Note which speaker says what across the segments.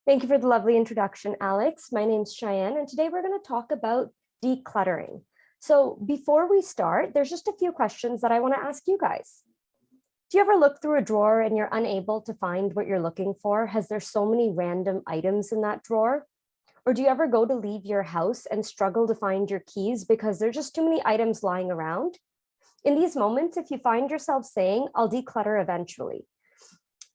Speaker 1: Thank you for the lovely introduction, Alex. My name's Cheyenne, and today we're going to talk about decluttering. So before we start, there's just a few questions that I want to ask you guys. Do you ever look through a drawer and you're unable to find what you're looking for? Has there so many random items in that drawer? Or do you ever go to leave your house and struggle to find your keys because there's just too many items lying around? In these moments, if you find yourself saying, I'll declutter eventually,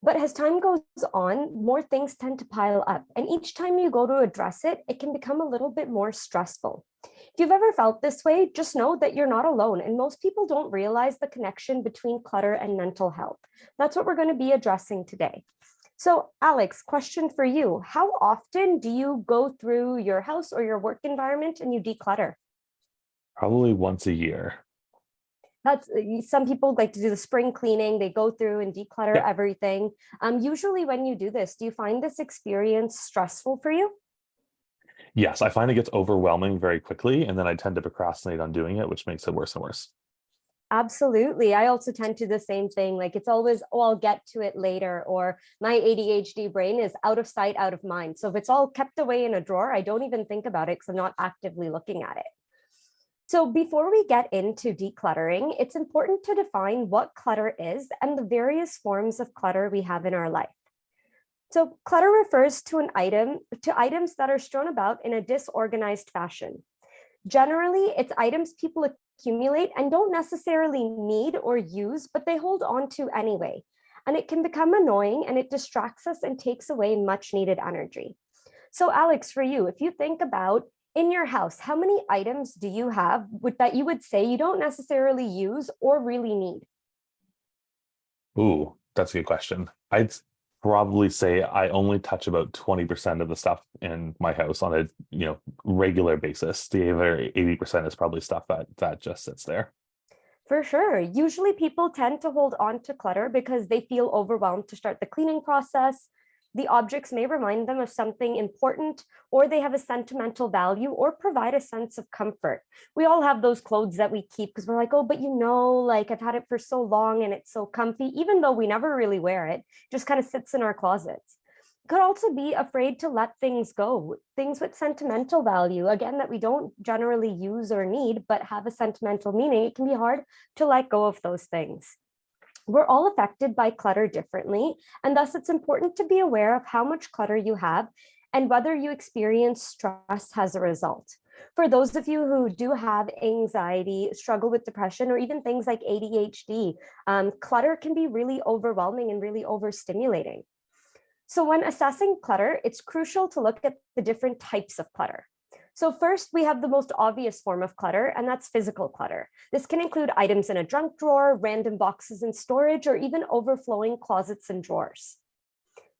Speaker 1: but as time goes on, more things tend to pile up. And each time you go to address it, it can become a little bit more stressful. If you've ever felt this way, just know that you're not alone. And most people don't realize the connection between clutter and mental health. That's what we're going to be addressing today. So Alex, question for you. How often do you go through your house or your work environment and you declutter?
Speaker 2: Probably once a year.
Speaker 1: That's some people like to do the spring cleaning. They go through and declutter everything. Usually when you do this, do you find this experience stressful for you?
Speaker 2: Yes, I find it gets overwhelming very quickly, and then I tend to procrastinate on doing it, which makes it worse and worse.
Speaker 1: Absolutely. I also tend to do the same thing. Like it's always, oh, I'll get to it later, or my ADHD brain is out of sight, out of mind. So if it's all kept away in a drawer, I don't even think about it because I'm not actively looking at it. So before we get into decluttering, it's important to define what clutter is and the various forms of clutter we have in our life. So clutter refers to items that are strewn about in a disorganized fashion. Generally, it's items people accumulate and don't necessarily need or use, but they hold on to anyway. And it can become annoying and it distracts us and takes away much needed energy. So Alex, for you, if you think about in your house, how many items do you have that you would say you don't necessarily use or really need?
Speaker 2: Ooh, that's a good question. I'd probably say I only touch about 20% of the stuff in my house on a regular basis. The other 80% is probably stuff that just sits there.
Speaker 1: For sure. Usually people tend to hold on to clutter because they feel overwhelmed to start the cleaning process. The objects may remind them of something important, or they have a sentimental value or provide a sense of comfort. We all have those clothes that we keep because we're like, oh, but like I've had it for so long and it's so comfy, even though we never really wear it, just kind of sits in our closets. Could also be afraid to let things go, things with sentimental value, again, that we don't generally use or need, but have a sentimental meaning. It can be hard to let go of those things. We're all affected by clutter differently, and thus it's important to be aware of how much clutter you have and whether you experience stress as a result. For those of you who do have anxiety, struggle with depression, or even things like ADHD, clutter can be really overwhelming and really overstimulating. So when assessing clutter, it's crucial to look at the different types of clutter. So first, we have the most obvious form of clutter, and that's physical clutter. This can include items in a junk drawer, random boxes in storage, or even overflowing closets and drawers.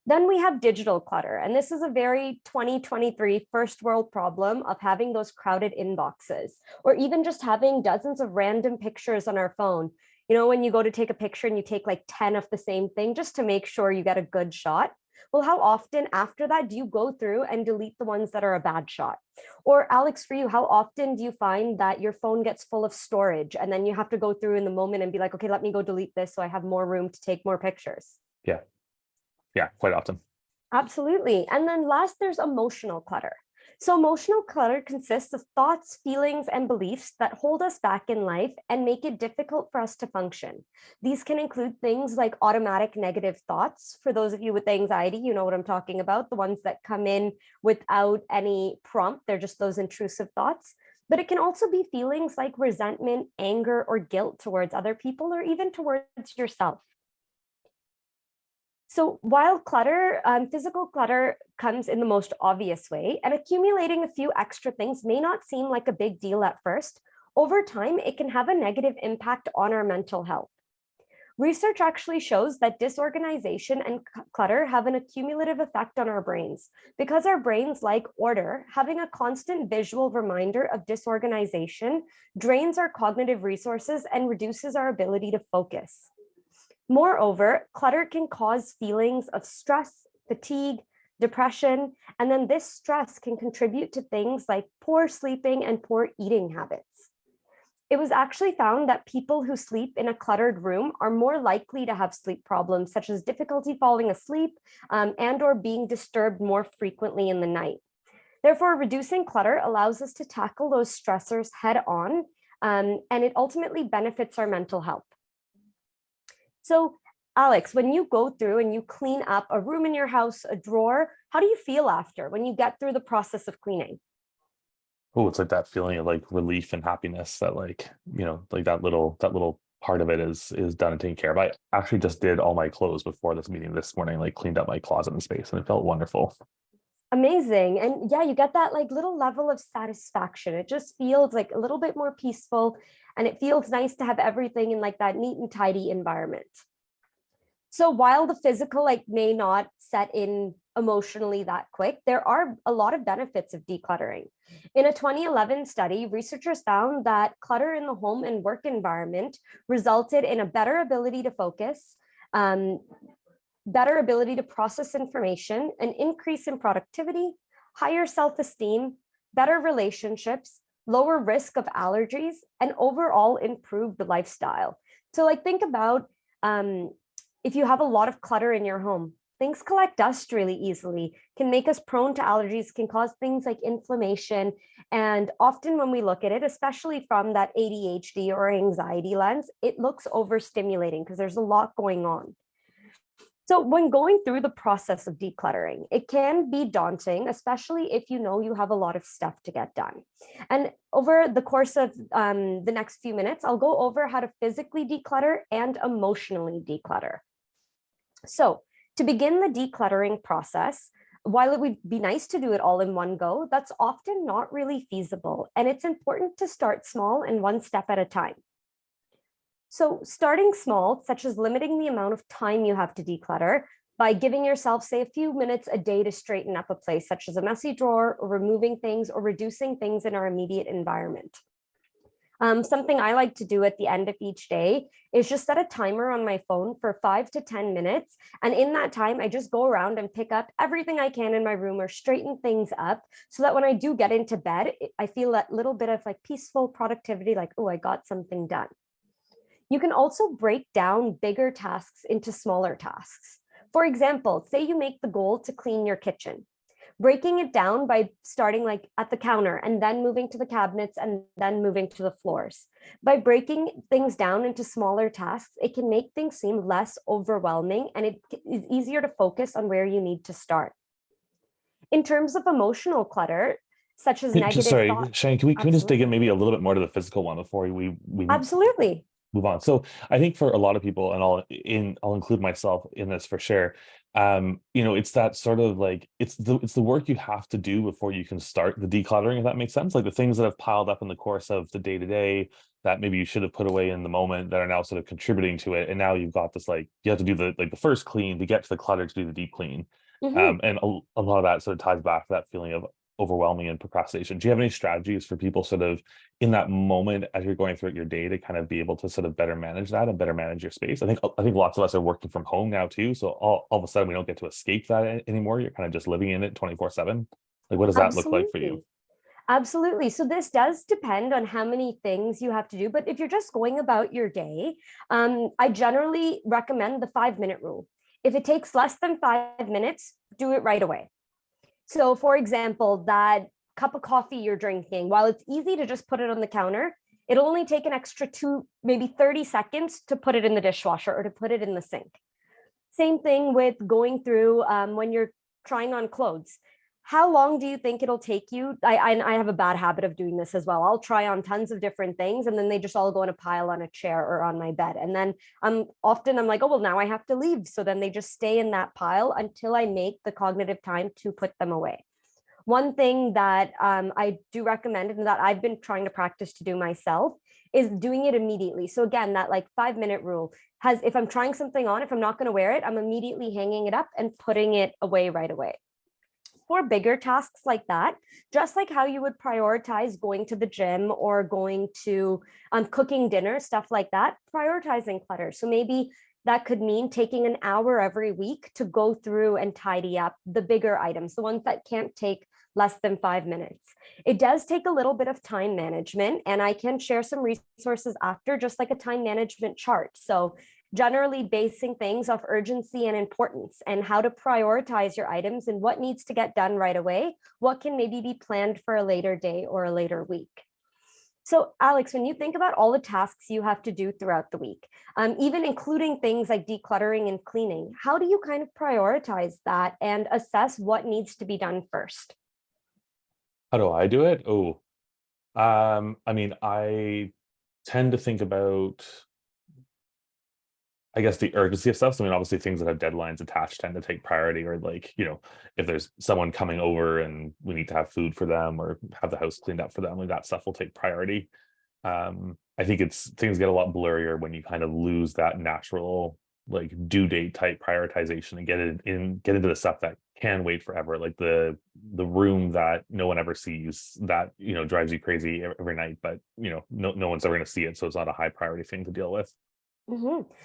Speaker 1: Then we have digital clutter, and this is a very 2023 first world problem of having those crowded inboxes, or even just having dozens of random pictures on our phone. You know, when you go to take a picture and you take like 10 of the same thing just to make sure you get a good shot. Well, how often after that do you go through and delete the ones that are a bad shot? Or Alex, for you, how often do you find that your phone gets full of storage and then you have to go through in the moment and be like, okay, let me go delete this so I have more room to take more pictures?
Speaker 2: Yeah, quite often.
Speaker 1: Absolutely. And then last, there's emotional clutter. So emotional clutter consists of thoughts, feelings, and beliefs that hold us back in life and make it difficult for us to function. These can include things like automatic negative thoughts. For those of you with anxiety, you know what I'm talking about, the ones that come in without any prompt. They're just those intrusive thoughts. But it can also be feelings like resentment, anger, or guilt towards other people, or even towards yourself. So while physical clutter comes in the most obvious way, and accumulating a few extra things may not seem like a big deal at first, over time, it can have a negative impact on our mental health. Research actually shows that disorganization and clutter have an accumulative effect on our brains. Because our brains like order, having a constant visual reminder of disorganization drains our cognitive resources and reduces our ability to focus. Moreover, clutter can cause feelings of stress, fatigue, depression, and then this stress can contribute to things like poor sleeping and poor eating habits. It was actually found that people who sleep in a cluttered room are more likely to have sleep problems, such as difficulty falling asleep and or being disturbed more frequently in the night. Therefore, reducing clutter allows us to tackle those stressors head on, and it ultimately benefits our mental health. So, Alex, when you go through and you clean up a room in your house, a drawer, how do you feel after when you get through the process of cleaning?
Speaker 2: Oh, it's like that feeling of like relief and happiness that like, like that little part of it is done and taken care of. I actually just did all my clothes before this meeting this morning, like cleaned up my closet and space, and it felt wonderful.
Speaker 1: Amazing. And yeah, you get that like little level of satisfaction. It just feels like a little bit more peaceful, and it feels nice to have everything in like that neat and tidy environment. So while the physical like may not set in emotionally that quick, there are a lot of benefits of decluttering. In a 2011 study, researchers found that clutter in the home and work environment resulted in a better ability to focus, um, better ability to process information, an increase in productivity, higher self-esteem, better relationships, lower risk of allergies, and overall improved lifestyle. So like think about if you have a lot of clutter in your home, things collect dust really easily, can make us prone to allergies, can cause things like inflammation. And often when we look at it, especially from that ADHD or anxiety lens, it looks overstimulating because there's a lot going on. So when going through the process of decluttering, it can be daunting, especially if you know you have a lot of stuff to get done. And over the course of the next few minutes, I'll go over how to physically declutter and emotionally declutter. So to begin the decluttering process, while it would be nice to do it all in one go, that's often not really feasible. And it's important to start small and one step at a time. So starting small, such as limiting the amount of time you have to declutter by giving yourself, say, a few minutes a day to straighten up a place, such as a messy drawer, or removing things or reducing things in our immediate environment. Something I like to do at the end of each day is just set a timer on my phone for 5 to 10 minutes. And in that time, I just go around and pick up everything I can in my room or straighten things up so that when I do get into bed, I feel that little bit of like peaceful productivity, like, oh, I got something done. You can also break down bigger tasks into smaller tasks. For example, say you make the goal to clean your kitchen. Breaking it down by starting like at the counter and then moving to the cabinets and then moving to the floors. By breaking things down into smaller tasks, it can make things seem less overwhelming and it is easier to focus on where you need to start. In terms of emotional clutter, such as
Speaker 2: Just
Speaker 1: negative
Speaker 2: sorry,
Speaker 1: thoughts.
Speaker 2: Shane, can we just dig in
Speaker 1: Absolutely.
Speaker 2: maybe a little bit more to the physical one before we
Speaker 1: Absolutely.
Speaker 2: move on? So I think for a lot of people, and I'll include myself in this for sure. It's that sort of like it's the work you have to do before you can start the decluttering, if that makes sense. Like the things that have piled up in the course of the day to day that maybe you should have put away in the moment that are now sort of contributing to it. And now you've got this like you have to do the first clean to get to the clutter to do the deep clean.
Speaker 1: Mhm.
Speaker 2: And a lot of that sort of ties back to that feeling of overwhelming and procrastination. Do you have any strategies for people sort of in that moment as you're going through your day to kind of be able to sort of better manage that and better manage your space? I think lots of us are working from home now too. So all of a sudden we don't get to escape that anymore. You're kind of just living in it 24/7. Like what does that look like for you?
Speaker 1: Absolutely. Absolutely. So this does depend on how many things you have to do. But if you're just going about your day, I generally recommend the 5-minute rule. If it takes less than 5 minutes, do it right away. So, for example, that cup of coffee you're drinking, while it's easy to just put it on the counter, it'll only take an extra maybe 30 seconds to put it in the dishwasher or to put it in the sink. Same thing with going through when you're trying on clothes. How long do you think it'll take you? I have a bad habit of doing this as well. I'll try on tons of different things and then they just all go in a pile on a chair or on my bed. And then I'm like, oh, well, now I have to leave. So then they just stay in that pile until I make the cognitive time to put them away. One thing that I do recommend and that I've been trying to practice to do myself is doing it immediately. So again, that like 5-minute rule has, if I'm trying something on, if I'm not going to wear it, I'm immediately hanging it up and putting it away right away. For bigger tasks like that, just like how you would prioritize going to the gym or going to cooking dinner, stuff like that, prioritizing clutter. So maybe That could mean taking an hour every week to go through and tidy up the bigger items, the ones that can't take less than 5 minutes. It does take a little bit of time management, and I can share some resources after, just like a time management chart. So generally basing things off urgency and importance and how to prioritize your items and what needs to get done right away, what can maybe be planned for a later day or a later week. So Alex, when you think about all the tasks you have to do throughout the week, even including things like decluttering and cleaning, how do you kind of prioritize that and assess what needs to be done first?
Speaker 2: How do I do it? Oh, I mean, I tend to think about, I guess, the urgency of stuff. So I mean, obviously things that have deadlines attached tend to take priority, or like, if there's someone coming over and we need to have food for them or have the house cleaned up for them, like that stuff will take priority. I think things get a lot blurrier when you kind of lose that natural like due date type prioritization and get into the stuff that can wait forever, like the room that no one ever sees, that drives you crazy every night, but no one's ever going to see it, so it's not a high priority thing to deal with.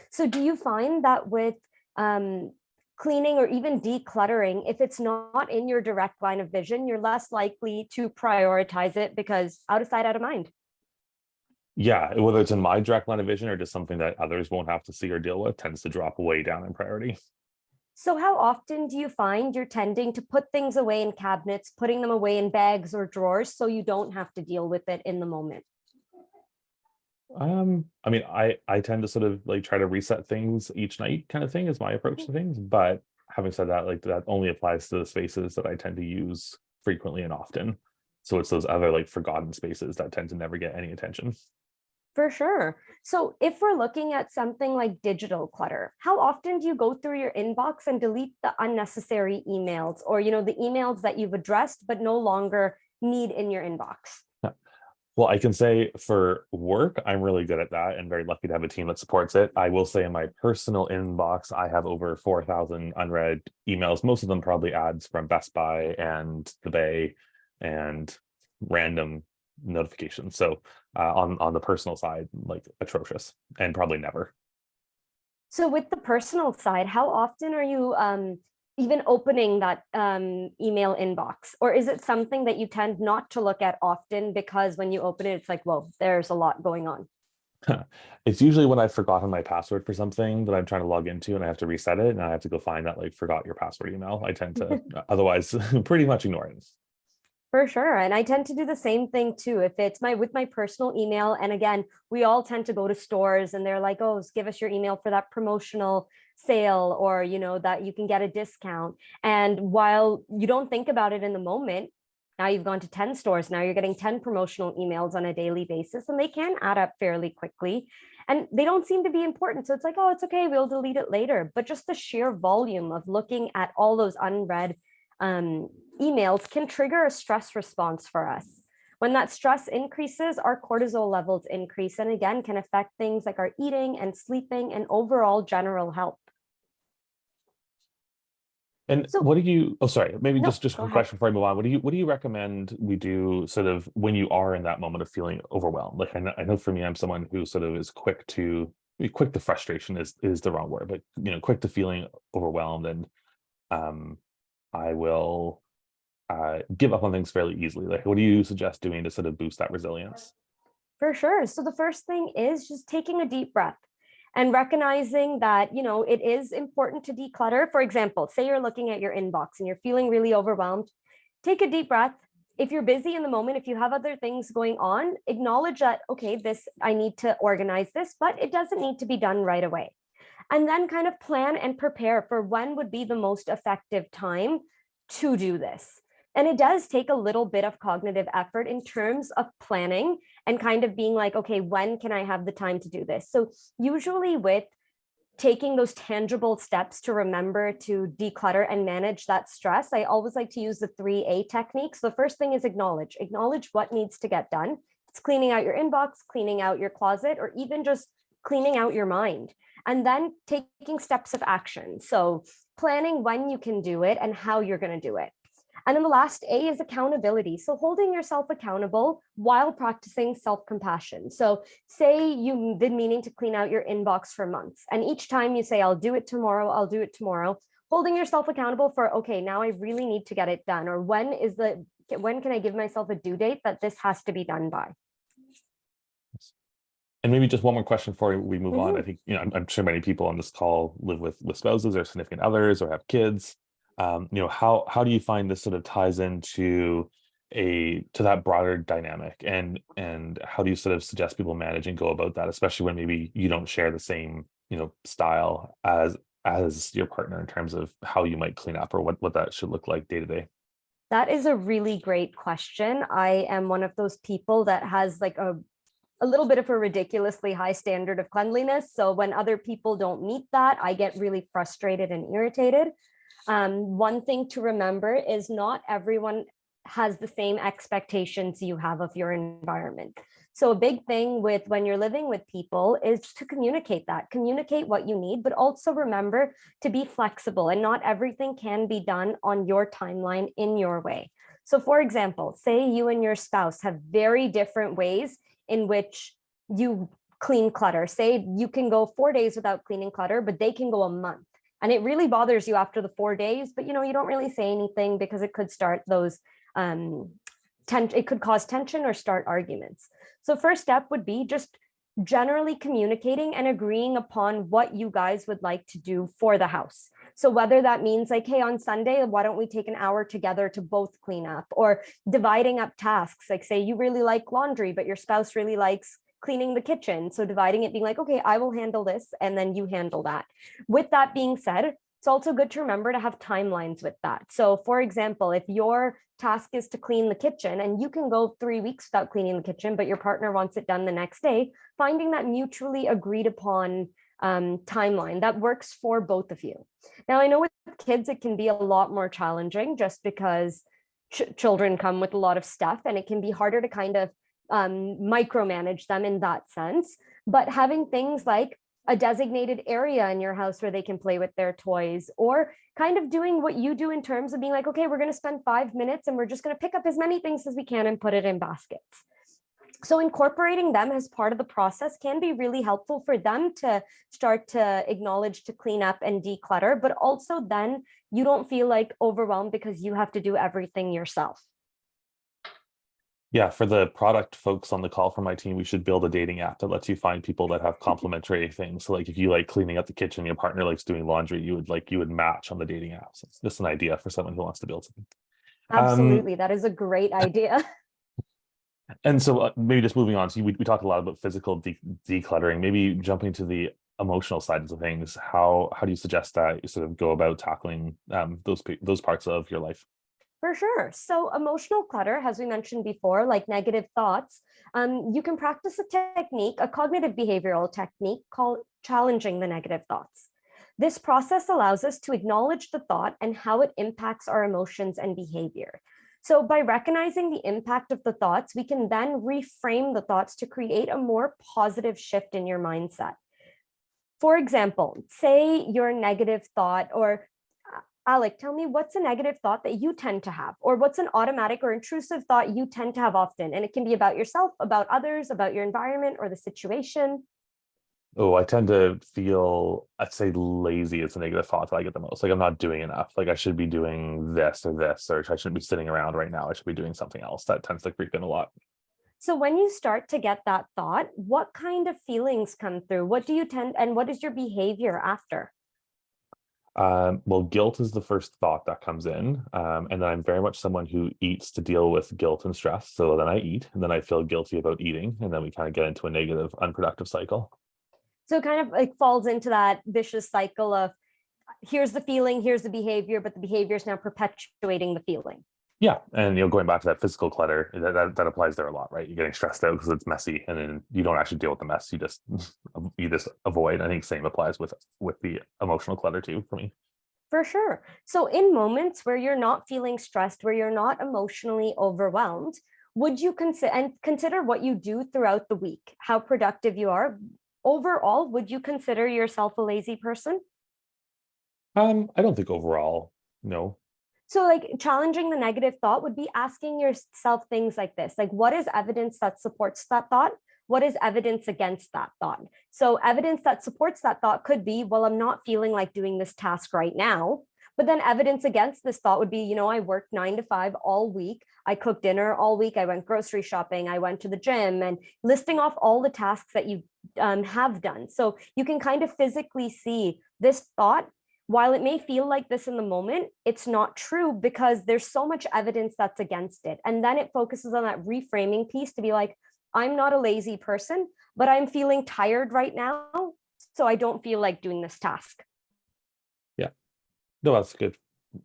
Speaker 1: So do you find that with cleaning or even decluttering, if it's not in your direct line of vision, you're less likely to prioritize it because out of sight, out of mind?
Speaker 2: Yeah, whether it's in my direct line of vision or just something that others won't have to see or deal with, tends to drop way down in priority.
Speaker 1: So how often do you find you're tending to put things away in cabinets, putting them away in bags or drawers so you don't have to deal with it in the moment?
Speaker 2: I mean, I tend to sort of like try to reset things each night, kind of thing, is my approach to things. But having said that, like that only applies to the spaces that I tend to use frequently and often. So it's those other like forgotten spaces that tend to never get any attention.
Speaker 1: For sure. So if we're looking at something like digital clutter, how often do you go through your inbox and delete the unnecessary emails, or, the emails that you've addressed but no longer need in your inbox?
Speaker 2: Yeah. Well, I can say for work, I'm really good at that and very lucky to have a team that supports it. I will say in my personal inbox, I have over 4,000 unread emails, most of them probably ads from Best Buy and the Bay and random notifications. So on the personal side, like atrocious and probably never.
Speaker 1: So with the personal side, how often are you even opening that email inbox? Or is it something that you tend not to look at often because when you open it, it's like, whoa, there's a lot going on?
Speaker 2: It's usually when I've forgotten my password for something that I'm trying to log into and I have to reset it and I have to go find that like forgot your password email. I tend to otherwise pretty much ignore it.
Speaker 1: For sure. And I tend to do the same thing too. If it's with my personal email, and again, we all tend to go to stores and they're like, oh, give us your email for that promotional sale, or, that you can get a discount. And while you don't think about it in the moment, now you've gone to 10 stores, now you're getting 10 promotional emails on a daily basis, and they can add up fairly quickly. And they don't seem to be important. So it's like, oh, it's okay, we'll delete it later. But just the sheer volume of looking at all those unread emails can trigger a stress response for us. When that stress increases, our cortisol levels increase, and again, can affect things like our eating and sleeping and overall general health.
Speaker 2: And
Speaker 1: So,
Speaker 2: what do you, oh, sorry, maybe
Speaker 1: no,
Speaker 2: just a
Speaker 1: go
Speaker 2: quick
Speaker 1: ahead.
Speaker 2: question before I move on. What do you recommend we do sort of when you are in that moment of feeling overwhelmed? Like I know for me, I'm someone who sort of is quick to frustration is the wrong word, but quick to feeling overwhelmed, and um I will give up on things fairly easily. Like, what do you suggest doing to sort of boost that resilience?
Speaker 1: For sure. So the first thing is just taking a deep breath and recognizing that, it is important to declutter. For example, say you're looking at your inbox and you're feeling really overwhelmed. Take a deep breath. If you're busy in the moment, if you have other things going on, acknowledge that, okay, I need to organize this, but it doesn't need to be done right away. And then kind of plan and prepare for when would be the most effective time to do this. And it does take a little bit of cognitive effort in terms of planning and kind of being like, okay, when can I have the time to do this? So usually with taking those tangible steps to remember to declutter and manage that stress, I always like to use the 3A technique. So the first thing is acknowledge what needs to get done. It's cleaning out your inbox, cleaning out your closet, or even just cleaning out your mind. And then taking steps of action. So planning when you can do it and how you're going to do it. And then the last A is accountability. So holding yourself accountable while practicing self-compassion. So say you've been meaning to clean out your inbox for months, and each time you say, I'll do it tomorrow, I'll do it tomorrow, holding yourself accountable for, okay, now I really need to get it done, or when can I give myself a due date that this has to be done by?
Speaker 2: And maybe just one more question before we move on. I
Speaker 1: Mhm.
Speaker 2: think, I'm sure many people on this call live with spouses or significant others or have kids. How do you find this sort of ties into that broader dynamic, and how do you sort of suggest people manage and go about that, especially when maybe you don't share the same, style as your partner in terms of how you might clean up or what that should look like day to day?
Speaker 1: That is a really great question. I am one of those people that has like a little bit of a ridiculously high standard of cleanliness. So when other people don't meet that, I get really frustrated and irritated. One thing to remember is not everyone has the same expectations you have of your environment. So a big thing with when you're living with people is to communicate what you need, but also remember to be flexible, and not everything can be done on your timeline in your way. So for example, say you and your spouse have very different ways in which you clean clutter. Say you can go 4 days without cleaning clutter, but they can go a month. And it really bothers you after the 4 days, but you don't really say anything because it could start those it could cause tension or start arguments. So first step would be just generally communicating and agreeing upon what you guys would like to do for the house. So whether that means like, hey, on Sunday, why don't we take an hour together to both clean up, or dividing up tasks. Like say you really like laundry, but your spouse really likes cleaning the kitchen. So dividing it, being like, okay, I will handle this and then you handle that. With that being said, it's also good to remember to have timelines with that. So for example, if your task is to clean the kitchen and you can go 3 weeks without cleaning the kitchen, but your partner wants it done the next day, finding that mutually agreed upon timeline that works for both of you. Now, I know with kids, it can be a lot more challenging just because children come with a lot of stuff, and it can be harder to kind of micromanage them in that sense. But having things like a designated area in your house where they can play with their toys, or kind of doing what you do in terms of being like, okay, we're going to spend 5 minutes and we're just going to pick up as many things as we can and put it in baskets. So incorporating them as part of the process can be really helpful for them to start to acknowledge, to clean up and declutter, but also then you don't feel like overwhelmed because you have to do everything yourself.
Speaker 2: Yeah, for the product folks on the call from my team, we should build a dating app that lets you find people that have complementary things. So like if you like cleaning up the kitchen, your partner likes doing laundry, you would match on the dating app. So it's just an idea for someone who wants to build something.
Speaker 1: Absolutely. That is a great idea.
Speaker 2: And so maybe just moving on. So we talked a lot about physical decluttering. Maybe jumping to the emotional sides of things. How do you suggest that you sort of go about tackling those parts of your life?
Speaker 1: For sure. So emotional clutter, as we mentioned before, like negative thoughts, you can practice a technique, a cognitive behavioral technique called challenging the negative thoughts. This process allows us to acknowledge the thought and how it impacts our emotions and behavior. So by recognizing the impact of the thoughts, we can then reframe the thoughts to create a more positive shift in your mindset. For example, say your negative thought, or Alec, tell me what's a negative thought that you tend to have, or what's an automatic or intrusive thought you tend to have often? And it can be about yourself, about others, about your environment or the situation.
Speaker 2: Oh, I tend to feel, I'd say lazy is a negative thought that I get the most. Like I'm not doing enough. Like I should be doing this, or I shouldn't be sitting around right now. I should be doing something else. That tends to creep in a lot.
Speaker 1: So when you start to get that thought, what kind of feelings come through? What do you tend, and what is your behavior after?
Speaker 2: Well, guilt is the first thought that comes in. And then I'm very much someone who eats to deal with guilt and stress. So then I eat, and then I feel guilty about eating. And then we kind of get into a negative, unproductive cycle.
Speaker 1: So it kind of like falls into that vicious cycle of here's the feeling, here's the behavior, but the behavior is now perpetuating the feeling.
Speaker 2: Yeah. And, going back to that physical clutter, that applies there a lot, right? You're getting stressed out because it's messy, and then you don't actually deal with the mess. You just avoid. I think same applies with the emotional clutter too, for me.
Speaker 1: For sure. So in moments where you're not feeling stressed, where you're not emotionally overwhelmed, would you consider what you do throughout the week, how productive you are? Overall, would you consider yourself a lazy person?
Speaker 2: I don't think overall, no.
Speaker 1: So, like, challenging the negative thought would be asking yourself things like this, like, what is evidence that supports that thought? What is evidence against that thought? So, evidence that supports that thought could be, well, I'm not feeling like doing this task right now. But then evidence against this thought would be, I worked 9 to 5 all week. I cooked dinner all week. I went grocery shopping. I went to the gym, and listing off all the tasks that you have done. So you can kind of physically see this thought. While it may feel like this in the moment, it's not true because there's so much evidence that's against it. And then it focuses on that reframing piece to be like, I'm not a lazy person, but I'm feeling tired right now. So I don't feel like doing this task.
Speaker 2: Yeah. No, that's a good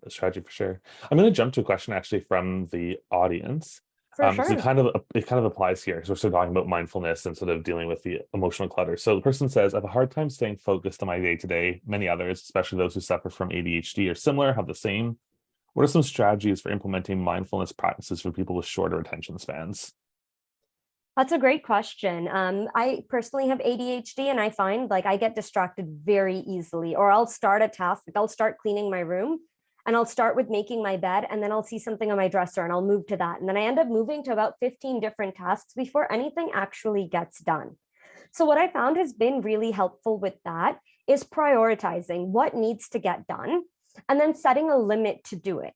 Speaker 2: strategy for sure. I'm going to jump to a question actually from the audience.
Speaker 1: For
Speaker 2: So
Speaker 1: sure.
Speaker 2: it kind of applies here because we're still talking about mindfulness and sort of dealing with the emotional clutter. So the person says, I have a hard time staying focused on my day to day. Many others, especially those who suffer from ADHD or similar, have the same. What are some strategies for implementing mindfulness practices for people with shorter attention spans?
Speaker 1: That's a great question. I personally have ADHD, and I find like I get distracted very easily, or I'll start a task, like I'll start cleaning my room, and I'll start with making my bed, and then I'll see something on my dresser and I'll move to that. And then I end up moving to about 15 different tasks before anything actually gets done. So, what I found has been really helpful with that is prioritizing what needs to get done and then setting a limit to do it.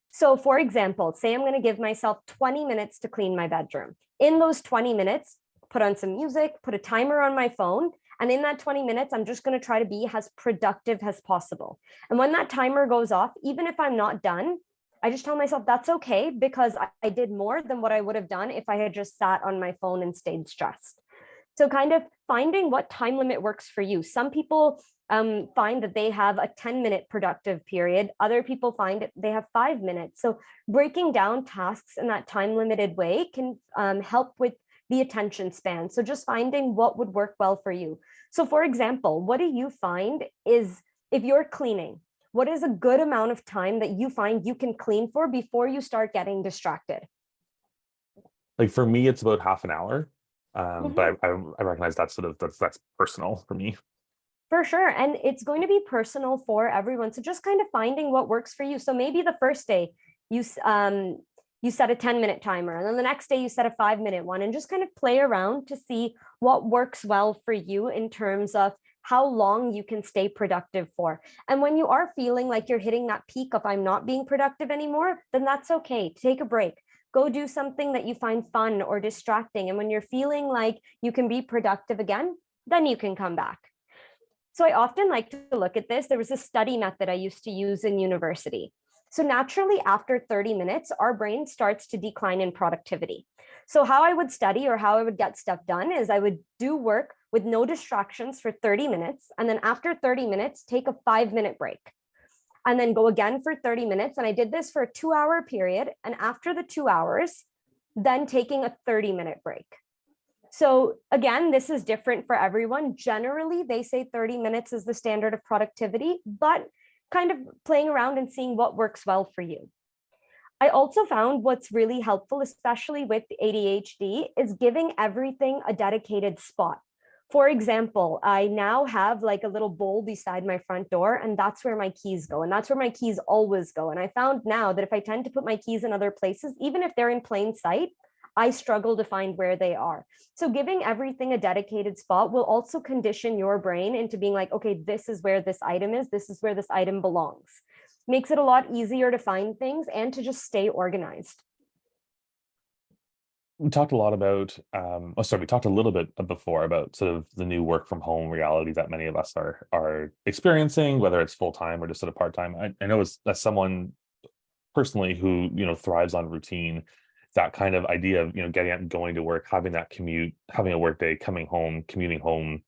Speaker 1: So, for example, say I'm going to give myself 20 minutes to clean my bedroom. In those 20 minutes, put on some music, put a timer on my phone. And in that 20 minutes, I'm just going to try to be as productive as possible. And when that timer goes off, even if I'm not done, I just tell myself that's okay because I did more than what I would have done if I had just sat on my phone and stayed stressed. So, kind of finding what time limit works for you. Some people find that they have a 10-minute productive period. Other people find they have 5 minutes. So breaking down tasks in that time limited way can help with the attention span. So just finding what would work well for you. So for example, what do you find is if you're cleaning, what is a good amount of time that you find you can clean for before you start getting distracted?
Speaker 2: Like for me, it's about half an hour.
Speaker 1: Mhm.
Speaker 2: But I recognize that's sort of that's personal for me.
Speaker 1: For sure. And it's going to be personal for everyone. So just kind of finding what works for you. So maybe the first day you you set a 10-minute timer, and then the next day you set a 5-minute one, and just kind of play around to see what works well for you in terms of how long you can stay productive for. And when you are feeling like you're hitting that peak of I'm not being productive anymore, then that's okay. Take a break. Go do something that you find fun or distracting. And when you're feeling like you can be productive again, then you can come back. So I often like to look at this. There was a study method I used to use in university. So naturally, after 30 minutes, our brain starts to decline in productivity. So how I would study or how I would get stuff done is I would do work with no distractions for 30 minutes. And then after 30 minutes, take a 5-minute break. And then go again for 30 minutes. And I did this for a 2-hour period. And after the 2 hours, then taking a 30-minute break. So again, this is different for everyone. Generally, they say 30 minutes is the standard of productivity, but kind of playing around and seeing what works well for you. I also found what's really helpful, especially with ADHD, is giving everything a dedicated spot. For example, I now have like a little bowl beside my front door, and that's where my keys go. And that's where my keys always go. And I found now that if I tend to put my keys in other places, even if they're in plain sight, I struggle to find where they are. So giving everything a dedicated spot will also condition your brain into being like, okay, this is where this item is. This is where this item belongs. Makes it a lot easier to find things and to just stay organized.
Speaker 2: We talked a lot about we talked a little bit before about sort of the new work from home reality that many of us are experiencing, whether it's full-time or just sort of part-time. I know as someone personally who thrives on routine, that kind of idea of getting up and going to work, having that commute, having a work day, coming home, commuting home,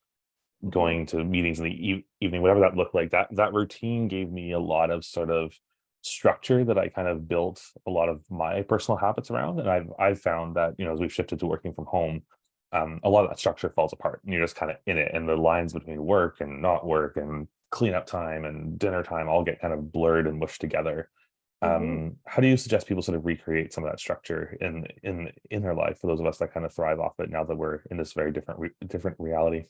Speaker 1: Mhm.
Speaker 2: going to meetings in the evening, whatever that looked like, that routine gave me a lot of sort of structure that I kind of built a lot of my personal habits around. And I've found that as we've shifted to working from home, a lot of that structure falls apart, and you're just kind of in it, and the lines between work and not work and cleanup time and dinner time all get kind of blurred and mushed together.
Speaker 1: Mhm.
Speaker 2: How do you suggest people sort of recreate some of that structure in their life for those of us that kind of thrive off it now that we're in this very different reality?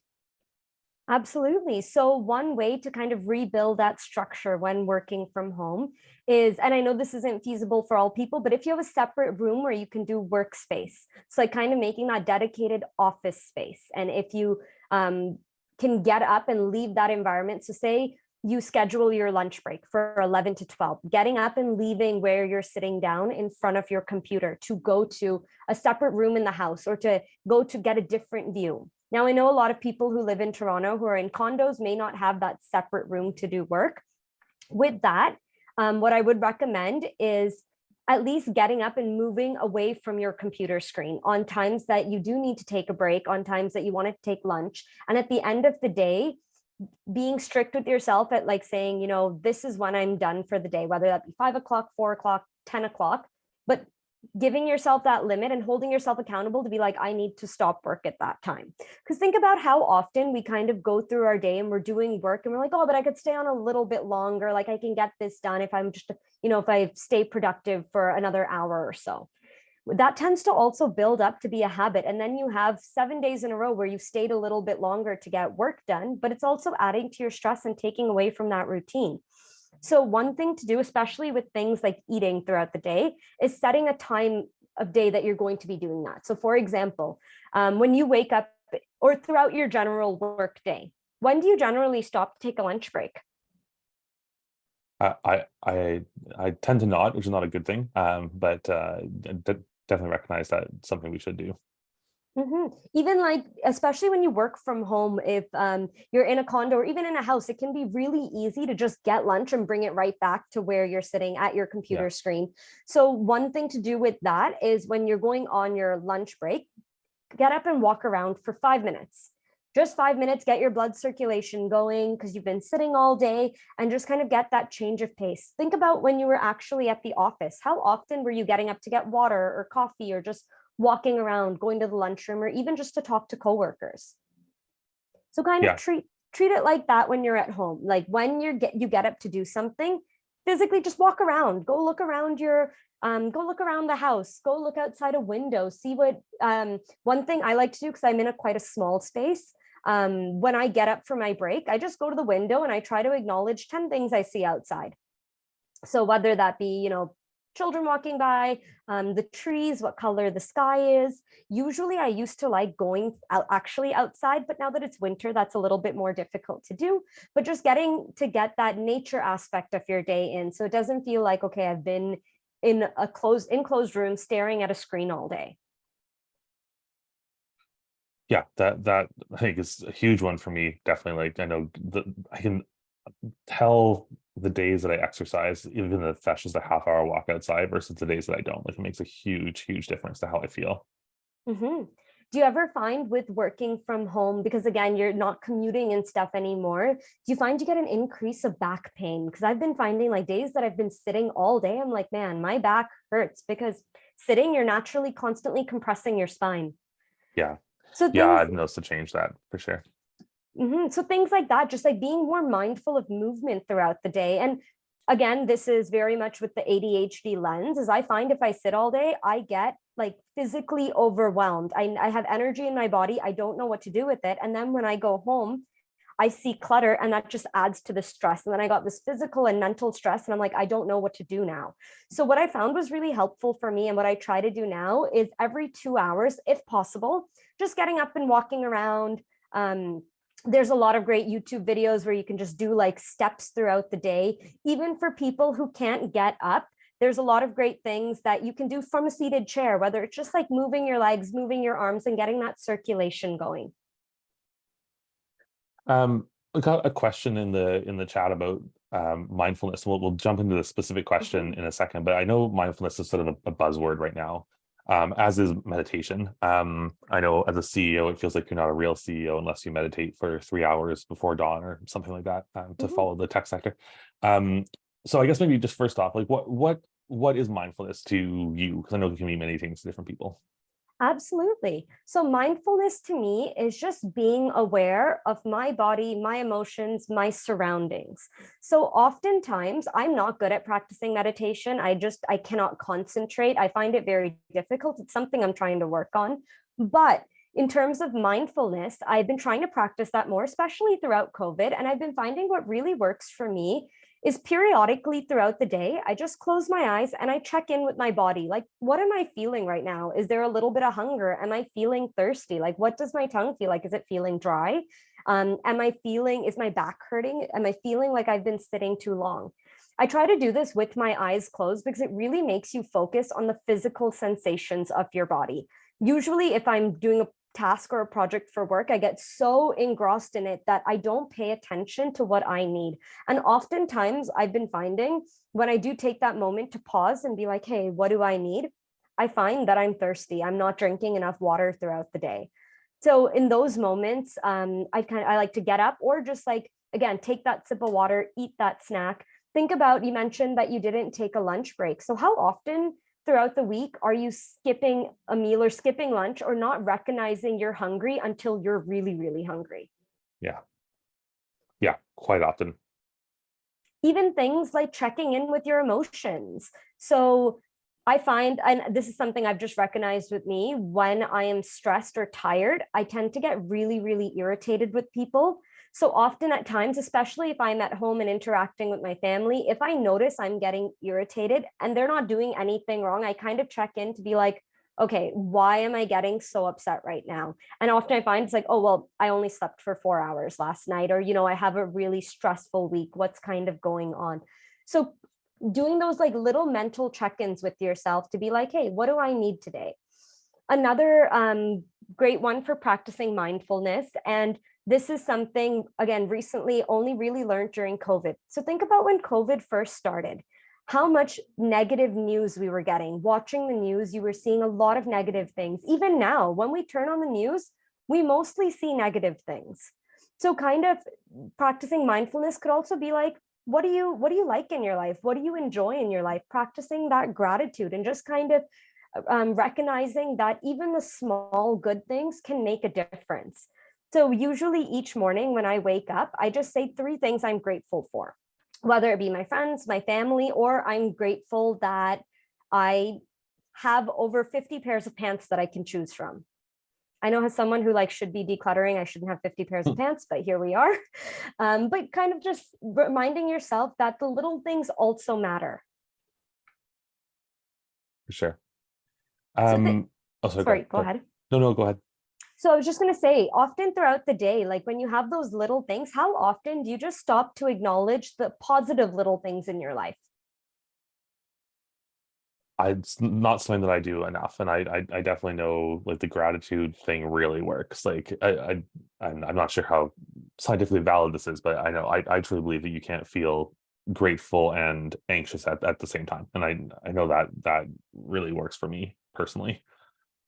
Speaker 1: Absolutely. So one way to kind of rebuild that structure when working from home is, and I know this isn't feasible for all people, but if you have a separate room where you can do workspace, so like kind of making that dedicated office space. And if you can get up and leave that environment, so say you schedule your lunch break for 11 to 12, getting up and leaving where you're sitting down in front of your computer to go to a separate room in the house or to go to get a different view. Now, I know a lot of people who live in Toronto who are in condos may not have that separate room to do work. With that, what I would recommend is at least getting up and moving away from your computer screen on times that you do need to take a break, on times that you want to take lunch. And at the end of the day, being strict with yourself at like saying, this is when I'm done for the day, whether that be 5 o'clock, 4 o'clock, 10 o'clock, but giving yourself that limit and holding yourself accountable to be like, I need to stop work at that time. Because think about how often we kind of go through our day and we're doing work and we're like, oh, but I could stay on a little bit longer. Like I can get this done if I'm just, if I stay productive for another hour or so. That tends to also build up to be a habit. And then you have 7 days in a row where you've stayed a little bit longer to get work done, but it's also adding to your stress and taking away from that routine. So one thing to do, especially with things like eating throughout the day, is setting a time of day that you're going to be doing that. So for example, when you wake up or throughout your general work day, when do you generally stop to take a lunch break?
Speaker 2: I tend to not, which is not a good thing. But definitely recognize that it's something we should do.
Speaker 1: Even like, especially when you work from home, if you're in a condo or even in a house, it can be really easy to just get lunch and bring it right back to where you're sitting at your computer
Speaker 2: Yeah.
Speaker 1: screen. So one thing to do with that is when you're going on your lunch break, get up and walk around for 5 minutes. Just 5 minutes, get your blood circulation going because you've been sitting all day and just kind of get that change of pace. Think about when you were actually at the office. How often were you getting up to get water or coffee or just walking around, going to the lunchroom, or even just to talk to coworkers? So kind of
Speaker 2: Yeah.
Speaker 1: treat it like that when you're at home. Like when you get up to do something, physically just walk around, go look around go look around the house, go look outside a window, see what one thing I like to do because I'm in quite a small space. When I get up for my break, I just go to the window and I try to acknowledge 10 things I see outside. So whether that be, children walking by, the trees, what color the sky is. Usually I used to like going out actually outside, but now that it's winter, that's a little bit more difficult to do. But just getting to get that nature aspect of your day in. So it doesn't feel like, okay, I've been in a enclosed room staring at a screen all day.
Speaker 2: Yeah, that I think is a huge one for me. Definitely, like I know I can tell the days that I exercise, even if that's just a half hour walk outside versus the days that I don't. Like it makes a huge difference to how I feel.
Speaker 1: hmm Do you ever find with working from home, because again, you're not commuting and stuff anymore, do you find you get an increase of back pain? Because I've been finding like days that I've been sitting all day, I'm like, man, my back hurts because sitting, you're naturally constantly compressing your spine.
Speaker 2: Yeah.
Speaker 1: So
Speaker 2: Yeah,
Speaker 1: things
Speaker 2: I've noticed to change that for sure.
Speaker 1: So things like that, just like being more mindful of movement throughout the day. And again, this is very much with the ADHD lens, is I find if I sit all day, I get like physically overwhelmed. I have energy in my body. I don't know what to do with it. And then when I go home, I see clutter and that just adds to the stress. And then I got this physical and mental stress. And I'm like, I don't know what to do now. So what I found was really helpful for me and what I try to do now is every 2 hours, if possible, just getting up and walking around. There's a lot of great YouTube videos where you can just do like steps throughout the day. Even for people who can't get up, there's a lot of great things that you can do from a seated chair, whether it's just like moving your legs, moving your arms, and getting that circulation going.
Speaker 2: I got a question in the chat about mindfulness. We'll jump into the specific question
Speaker 1: Mhm.
Speaker 2: in a second, but I know mindfulness is sort of a buzzword right now, as is meditation. I know as a CEO, it feels like you're not a real CEO unless you meditate for 3 hours before dawn or something like that, to
Speaker 1: Mhm.
Speaker 2: follow the tech sector. Um, so I guess maybe just first off, like what is mindfulness to you? Because I know it can mean many things to different people.
Speaker 1: Absolutely. So, mindfulness to me is just being aware of my body, my emotions, my surroundings. So, oftentimes, I'm not good at practicing meditation. I cannot concentrate. I find it very difficult. It's something I'm trying to work on. But In terms of mindfulness, I've been trying to practice that more, especially throughout COVID. And I've been finding what really works for me is periodically throughout the day, I just close my eyes and I check in with my body. Like, what am I feeling right now? Is there a little bit of hunger? Am I feeling thirsty? Like, what does my tongue feel like? Is it feeling dry? Is my back hurting? Am I feeling like I've been sitting too long? I try to do this with my eyes closed because it really makes you focus on the physical sensations of your body. Usually, if I'm doing a task or a project for work, I get so engrossed in it that I don't pay attention to what I need. And oftentimes, I've been finding when I do take that moment to pause and be like, hey, what do I need? I find that I'm thirsty. I'm not drinking enough water throughout the day. So in those moments, I like to get up or just like, again, take that sip of water, eat that snack. Think about, you mentioned that you didn't take a lunch break. So how often throughout the week are you skipping a meal or skipping lunch or not recognizing you're hungry until you're really, really hungry?
Speaker 2: Yeah. Yeah, quite often.
Speaker 1: Even things like checking in with your emotions. So I find, and this is something I've just recognized with me, when I am stressed or tired, I tend to get really, really irritated with people. So often at times, especially if I'm at home and interacting with my family, if I notice I'm getting irritated and they're not doing anything wrong, I kind of check in to be like, okay, why am I getting so upset right now? And often I find it's like, oh, well, I only slept for 4 hours last night, or, I have a really stressful week. What's kind of going on? So doing those like little mental check-ins with yourself to be like, hey, what do I need today? Another great one for practicing mindfulness. And this is something, again, recently only really learned during COVID. So think about when COVID first started, how much negative news we were getting. Watching the news, you were seeing a lot of negative things. Even now, when we turn on the news, we mostly see negative things. So kind of practicing mindfulness could also be like, what do you like in your life? What do you enjoy in your life? Practicing that gratitude and just kind of recognizing that even the small good things can make a difference. So usually each morning when I wake up, I just say 3 things I'm grateful for, whether it be my friends, my family, or I'm grateful that I have over 50 pairs of pants that I can choose from. I know as someone who like should be decluttering, I shouldn't have 50 pairs of pants, but here we are. But kind of just reminding yourself that the little things also matter.
Speaker 2: For sure.
Speaker 1: So
Speaker 2: Oh, sorry,
Speaker 1: sorry, go
Speaker 2: go ahead.
Speaker 1: ahead.
Speaker 2: No, go ahead.
Speaker 1: So I was just going to say, often throughout the day, like when you have those little things, how often do you just stop to acknowledge the positive little things in your life?
Speaker 2: It's not something that I do enough, and I definitely know like the gratitude thing really works. Like I'm not sure how scientifically valid this is, but I know I truly believe that you can't feel grateful and anxious at the same time, and I know that really works for me personally.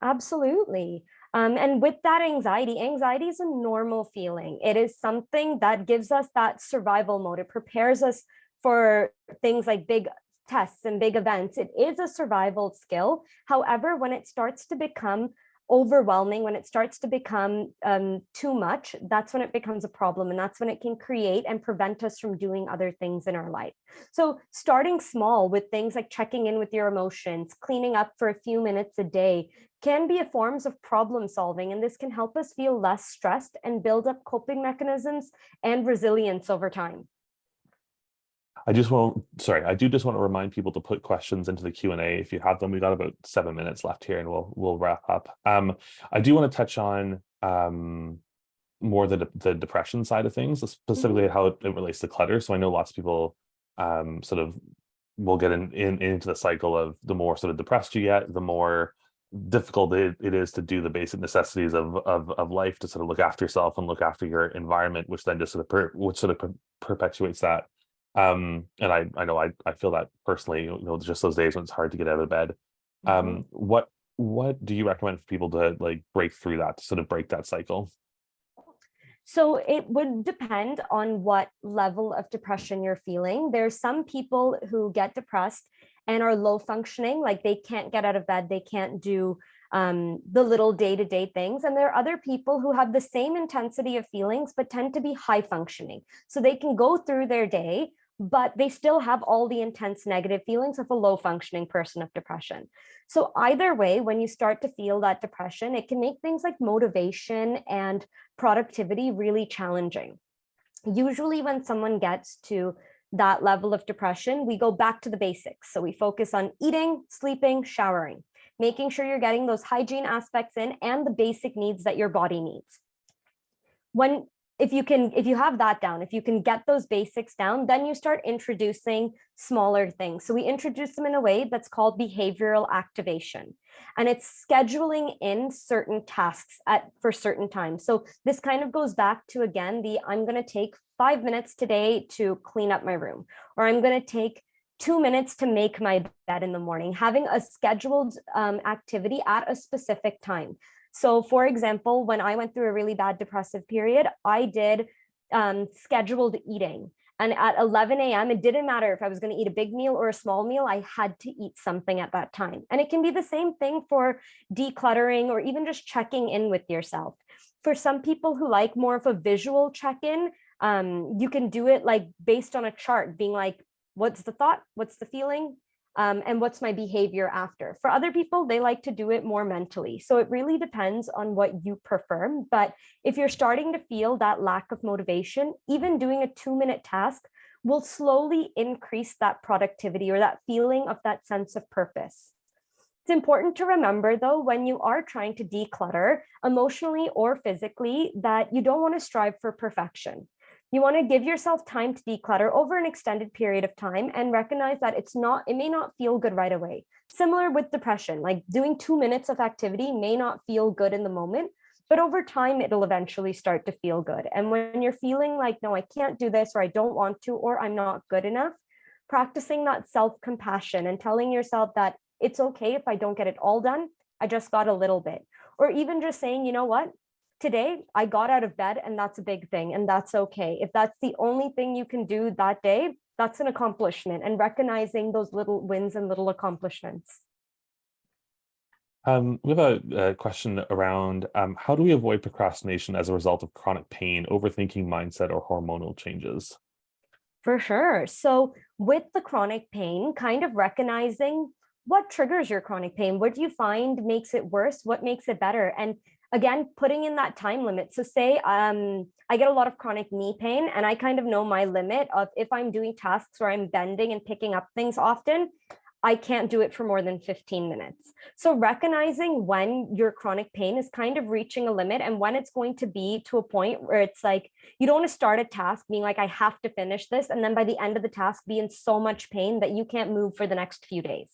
Speaker 1: Absolutely. And with that anxiety is a normal feeling. It is something that gives us that survival mode. It prepares us for things like big tests and big events. It is a survival skill. However, when it starts to become overwhelming, when it starts to become too much, that's when it becomes a problem. And that's when it can create and prevent us from doing other things in our life. So starting small with things like checking in with your emotions, cleaning up for a few minutes a day, can be a forms of problem solving. And this can help us feel less stressed and build up coping mechanisms and resilience over time.
Speaker 2: I do just want to remind people to put questions into the Q&A if you have them. We got about 7 minutes left here and we'll wrap up. I do want to touch on more the depression side of things, specifically how it relates to clutter. So I know lots of people sort of will get into the cycle of the more sort of depressed you get, the more difficult it is to do the basic necessities of life, to sort of look after yourself and look after your environment, which then just perpetuates that. And I know I feel that personally, just those days when it's hard to get out of bed. What do you recommend for people to like break through that, to sort of break that cycle?
Speaker 1: So it would depend on what level of depression you're feeling. There's some people who get depressed and are low functioning, like they can't get out of bed, they can't do the little day-to-day things. And there are other people who have the same intensity of feelings, but tend to be high functioning. So they can go through their day but they still have all the intense negative feelings of a low functioning person of depression. So either way, when you start to feel that depression, it can make things like motivation and productivity really challenging. Usually when someone gets to that level of depression, we go back to the basics. So we focus on eating, sleeping, showering, making sure you're getting those hygiene aspects in and the basic needs that your body needs. When if you have that down, if you can get those basics down, then you start introducing smaller things. So we introduce them in a way that's called behavioral activation, and it's scheduling in certain tasks for certain times. So this kind of goes back to, again, I'm going to take 5 minutes today to clean up my room, or I'm going to take 2 minutes to make my bed in the morning, having a scheduled activity at a specific time. So for example, when I went through a really bad depressive period, I did scheduled eating. And at 11 a.m., it didn't matter if I was going to eat a big meal or a small meal, I had to eat something at that time. And it can be the same thing for decluttering or even just checking in with yourself. For some people who like more of a visual check-in, you can do it like based on a chart, being like, what's the thought? What's the feeling? And what's my behavior after? For other people, they like to do it more mentally. So it really depends on what you prefer. But if you're starting to feel that lack of motivation, even doing a 2-minute task will slowly increase that productivity or that feeling of that sense of purpose. It's important to remember, though, when you are trying to declutter emotionally or physically, that you don't want to strive for perfection. You want to give yourself time to declutter over an extended period of time and recognize that it may not feel good right away. Similar with depression, like doing 2 minutes of activity may not feel good in the moment, but over time, it'll eventually start to feel good. And when you're feeling like, no, I can't do this, or I don't want to, or I'm not good enough, practicing that self-compassion and telling yourself that it's okay if I don't get it all done, I just got a little bit. Or even just saying, you know what? Today, I got out of bed, and that's a big thing, and that's okay. If that's the only thing you can do that day, that's an accomplishment, and recognizing those little wins and little accomplishments.
Speaker 2: We have a question around how do we avoid procrastination as a result of chronic pain, overthinking, mindset, or hormonal changes?
Speaker 1: For sure. So with the chronic pain, kind of recognizing what triggers your chronic pain, what do you find makes it worse, what makes it better, and again, putting in that time limit. So say I get a lot of chronic knee pain, and I kind of know my limit of if I'm doing tasks where I'm bending and picking up things often, I can't do it for more than 15 minutes. So recognizing when your chronic pain is kind of reaching a limit and when it's going to be to a point where it's like, you don't want to start a task being like, I have to finish this. And then by the end of the task, be in so much pain that you can't move for the next few days.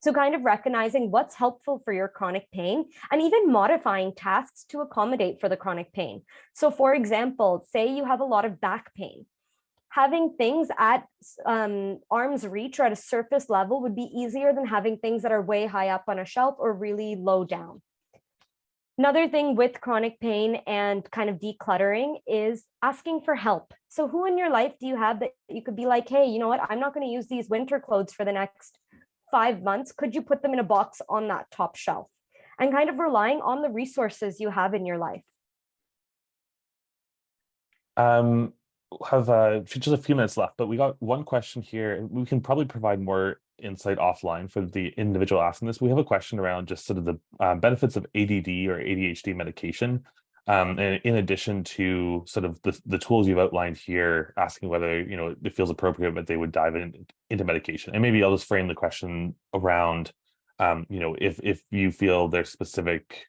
Speaker 1: So kind of recognizing what's helpful for your chronic pain and even modifying tasks to accommodate for the chronic pain. So for example, say you have a lot of back pain. Having things at arm's reach or at a surface level would be easier than having things that are way high up on a shelf or really low down. Another thing with chronic pain and kind of decluttering is asking for help. So who in your life do you have that you could be like, hey, you know what? I'm not going to use these winter clothes for the next 5 months. Could you put them in a box on that top shelf? And kind of relying on the resources you have in your life.
Speaker 2: Have just a few minutes left, but we got one question here, and we can probably provide more insight offline for the individual asking this. We have a question around just sort of the benefits of ADD or ADHD medication, and in addition to sort of the tools you've outlined here, asking whether it feels appropriate, but they would dive into medication. And maybe I'll just frame the question around, if you feel there's specific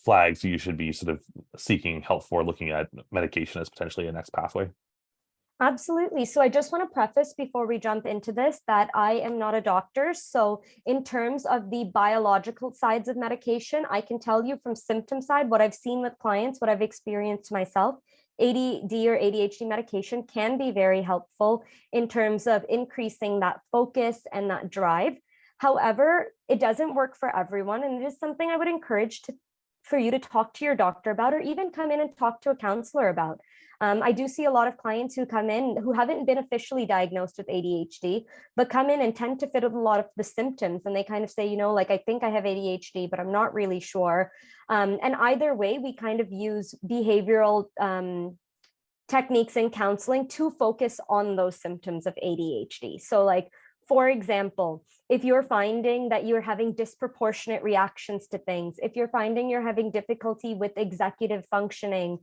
Speaker 2: flags you should be sort of seeking help for, looking at medication as potentially a next pathway.
Speaker 1: Absolutely. So I just want to preface before we jump into this that I am not a doctor. So in terms of the biological sides of medication, I can tell you from symptom side, what I've seen with clients, what I've experienced myself, ADD or ADHD medication can be very helpful in terms of increasing that focus and that drive. However, it doesn't work for everyone, and it is something I would encourage for you to talk to your doctor about, or even come in and talk to a counselor about. I do see a lot of clients who come in who haven't been officially diagnosed with ADHD, but come in and tend to fit with a lot of the symptoms. And they kind of say, like, I think I have ADHD, but I'm not really sure. And either way, we kind of use behavioral techniques in counseling to focus on those symptoms of ADHD. So like, for example, if you're finding that you're having disproportionate reactions to things, if you're finding you're having difficulty with executive functioning,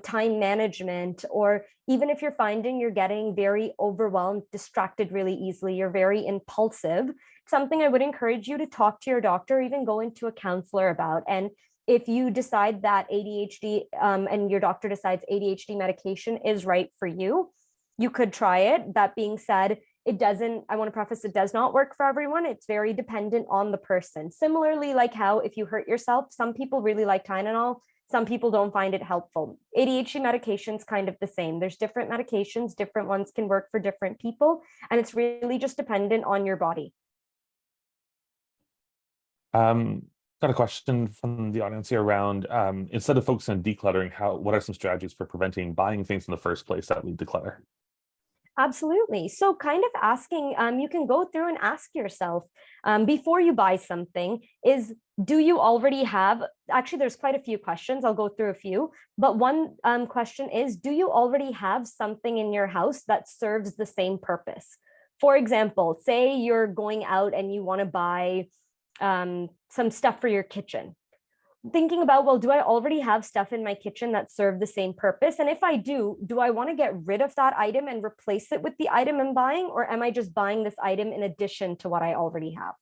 Speaker 1: time management, or even if you're finding you're getting very overwhelmed, distracted really easily, you're very impulsive, something I would encourage you to talk to your doctor, or even go into a counselor about. And if you decide that ADHD and your doctor decides ADHD medication is right for you, you could try it. That being said, I want to preface, it does not work for everyone. It's very dependent on the person. Similarly, like how if you hurt yourself, some people really like Tylenol, some people don't find it helpful. ADHD medication's kind of the same. There's different medications, different ones can work for different people, and it's really just dependent on your body.
Speaker 2: Got a question from the audience here around instead of focusing on decluttering, what are some strategies for preventing buying things in the first place that lead to clutter?
Speaker 1: Absolutely. So kind of asking, you can go through and ask yourself before you buy something do you already have, actually there's quite a few questions, I'll go through a few, but one question is, do you already have something in your house that serves the same purpose? For example, say you're going out and you want to buy some stuff for your kitchen. Thinking about, well, do I already have stuff in my kitchen that serve the same purpose? And if I do I want to get rid of that item and replace it with the item I'm buying? Or am I just buying this item in addition to what I already have?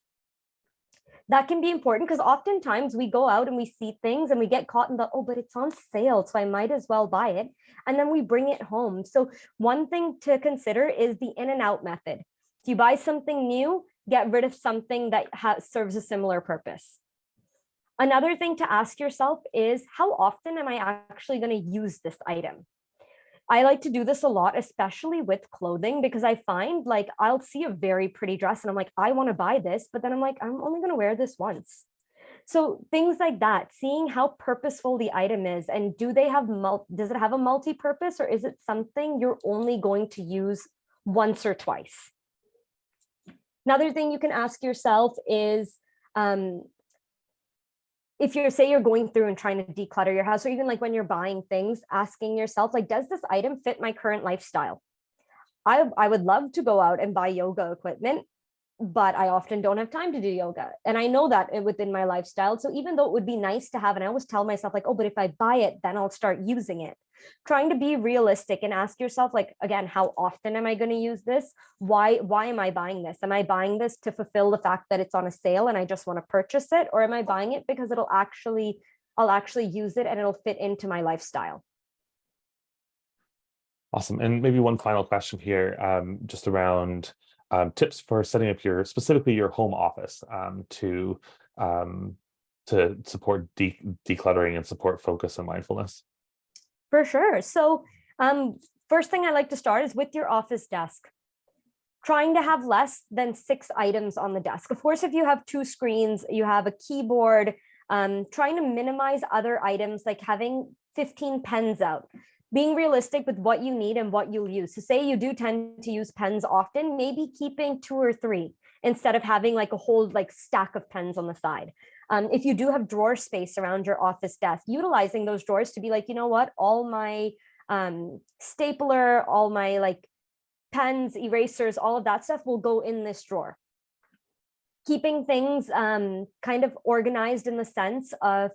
Speaker 1: That can be important because oftentimes we go out and we see things and we get caught in oh, but it's on sale, so I might as well buy it. And then we bring it home. So one thing to consider is the in and out method. If you buy something new, get rid of something that serves a similar purpose. Another thing to ask yourself is, how often am I actually going to use this item? I like to do this a lot, especially with clothing, because I find like I'll see a very pretty dress and I'm like, I want to buy this, but then I'm like, I'm only going to wear this once. So things like that, seeing how purposeful the item is, and does it have a multi-purpose, or is it something you're only going to use once or twice? Another thing you can ask yourself is, if you're going through and trying to declutter your house, or even like when you're buying things, asking yourself, like, does this item fit my current lifestyle? I would love to go out and buy yoga equipment, but I often don't have time to do yoga. And I know that within my lifestyle. So even though it would be nice to have, and I always tell myself like, oh, but if I buy it, then I'll start using it. Trying to be realistic and ask yourself, like, again, how often am I going to use this? Why am I buying this? Am I buying this to fulfill the fact that it's on a sale and I just want to purchase it? Or am I buying it because I'll actually use it and it'll fit into my lifestyle?
Speaker 2: Awesome. And maybe one final question here, just around tips for setting up specifically your home office to support decluttering and support focus and mindfulness.
Speaker 1: For sure. So first thing I like to start is with your office desk. Trying to have less than 6 items on the desk. Of course, if you have 2 screens, you have a keyboard, trying to minimize other items, like having 15 pens out. Being realistic with what you need and what you'll use. So say you do tend to use pens often, maybe keeping 2 or 3 instead of having like a whole stack of pens on the side. If you do have drawer space around your office desk, utilizing those drawers to be like, you know what, all my stapler, all my pens, erasers, all of that stuff will go in this drawer. Keeping things kind of organized in the sense of,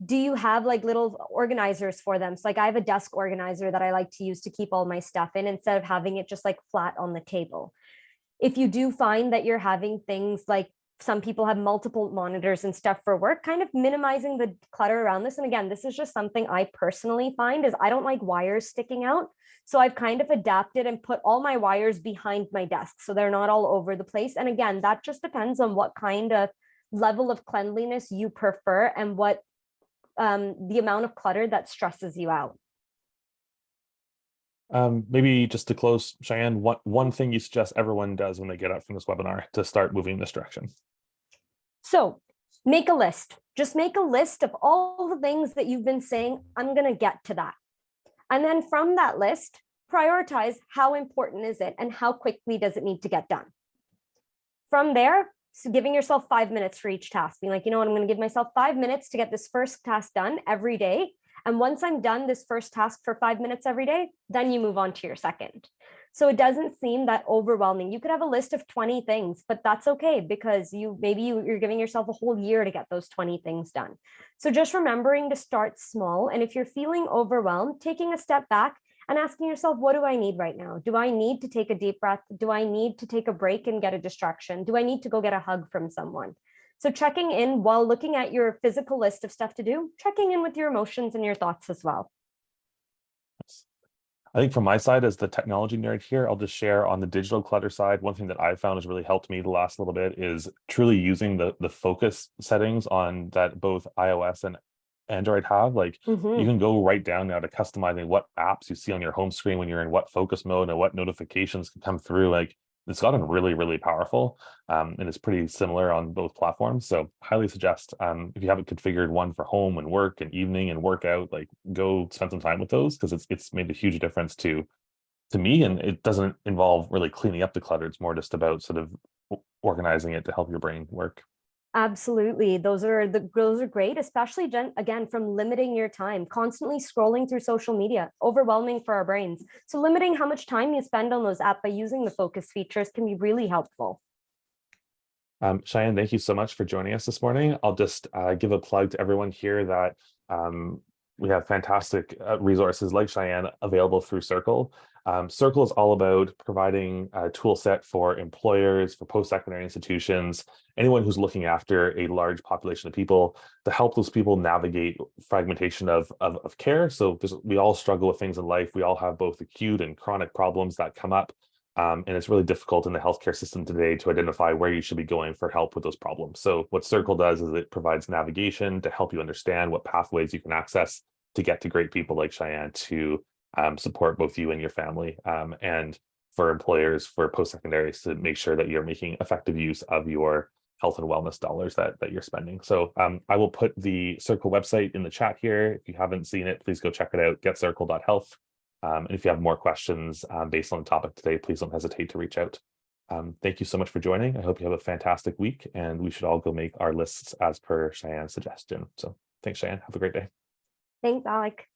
Speaker 1: do you have little organizers for them? So I have a desk organizer that I like to use to keep all my stuff in instead of having it just flat on the table. If you do find that you're having things like, some people have multiple monitors and stuff for work, kind of minimizing the clutter around this. And again, this is just something I personally find is I don't like wires sticking out. So I've kind of adapted and put all my wires behind my desk so they're not all over the place. And again, that just depends on what kind of level of cleanliness you prefer and what the amount of clutter that stresses you out.
Speaker 2: Maybe just to close, Cheyenne, one thing you suggest everyone does when they get out from this webinar to start moving in this direction?
Speaker 1: So make a list. Just make a list of all the things that you've been saying, I'm going to get to that. And then from that list, prioritize how important is it and how quickly does it need to get done. From there, so giving yourself 5 minutes for each task, being like, you know what, I'm going to give myself 5 minutes to get this first task done every day. And once I'm done this first task for 5 minutes every day, then you move on to your second. So it doesn't seem that overwhelming. You could have a list of 20 things, but that's okay because you're giving yourself a whole year to get those 20 things done. So just remembering to start small. And if you're feeling overwhelmed, taking a step back and asking yourself, what do I need right now? Do I need to take a deep breath? Do I need to take a break and get a distraction? Do I need to go get a hug from someone? So checking in while looking at your physical list of stuff to do, checking in with your emotions and your thoughts as well.
Speaker 2: I think from my side as the technology nerd here, I'll just share on the digital clutter side. One thing that I've found has really helped me the last little bit is truly using the focus settings on that both iOS and Android have. Like you can go right down now to customizing what apps you see on your home screen when you're in what focus mode and what notifications can come through. Like it's gotten really, really powerful. And it's pretty similar on both platforms. So highly suggest if you haven't configured one for home and work and evening and workout, like go spend some time with those because it's made a huge difference to me. And it doesn't involve really cleaning up the clutter. It's more just about sort of organizing it to help your brain work.
Speaker 1: Absolutely. Those are great, especially again, from limiting your time, constantly scrolling through social media, overwhelming for our brains. So limiting how much time you spend on those apps by using the focus features can be really helpful.
Speaker 2: Cheyenne, thank you so much for joining us this morning. I'll just give a plug to everyone here that we have fantastic resources like Cheyenne available through Circle. Circle is all about providing a tool set for employers, for post-secondary institutions, anyone who's looking after a large population of people to help those people navigate fragmentation of care. So we all struggle with things in life. We all have both acute and chronic problems that come up. And it's really difficult in the healthcare system today to identify where you should be going for help with those problems. So what Circle does is it provides navigation to help you understand what pathways you can access to get to great people like Cheyenne to support both you and your family, and for employers, for post-secondaries to make sure that you're making effective use of your health and wellness dollars that you're spending. So I will put the Circle website in the chat here. If you haven't seen it, please go check it out, getcircle.health. And if you have more questions based on the topic today, please don't hesitate to reach out. Thank you so much for joining. I hope you have a fantastic week, and we should all go make our lists as per Cheyenne's suggestion. So thanks, Cheyenne. Have a great day.
Speaker 1: Thanks, Alec.